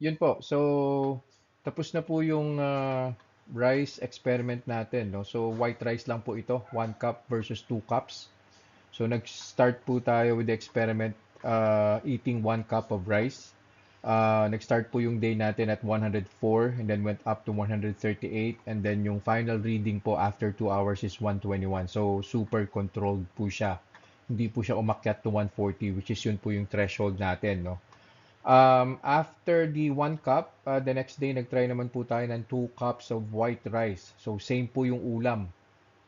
Yun po. So, tapos na po yung rice experiment natin, no? So, white rice lang po ito, 1 cup versus 2 cups. So, nag-start po tayo with the experiment eating 1 cup of rice. Nag-start po yung day natin at 104 and then went up to 138 and then yung final reading po after 2 hours is 121. So, super controlled po siya. Hindi po siya umakyat to 140 which is yun po yung threshold natin, no? After the 1 cup, the next day nag-try naman po tayo ng 2 cups of white rice. So same po yung ulam.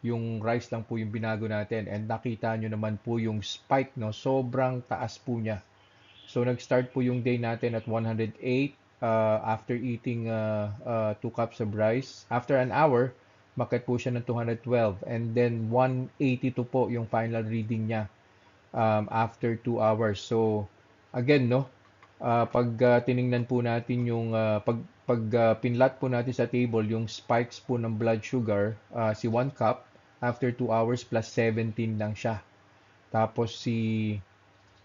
Yung rice lang po yung binago natin. And nakita nyo naman po yung spike, no? Sobrang taas po niya. So nag-start po yung day natin at 108 after eating 2 cups of rice. After an hour, makat po siya ng 212. And then 182 po yung final reading niya after 2 hours. So again, no, pag tiningnan po natin yung pinlat po natin sa table yung spikes po ng blood sugar, si 1 cup after 2 hours plus 17 lang siya. Tapos si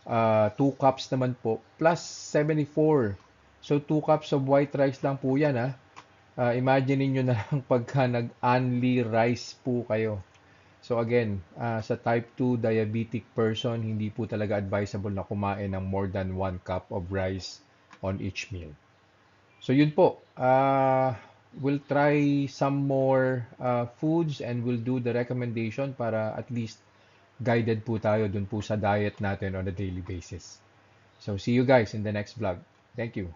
2 cups naman po plus 74. So 2 cups of white rice lang po yan, ha. Imagine niyo na lang pagka nag-only rice po kayo. So again, sa type 2 diabetic person, hindi po talaga advisable na kumain ng more than 1 cup of rice on each meal. So yun po. We'll try some more foods and we'll do the recommendation para at least guided po tayo dun po sa diet natin on a daily basis. So see you guys in the next vlog. Thank you.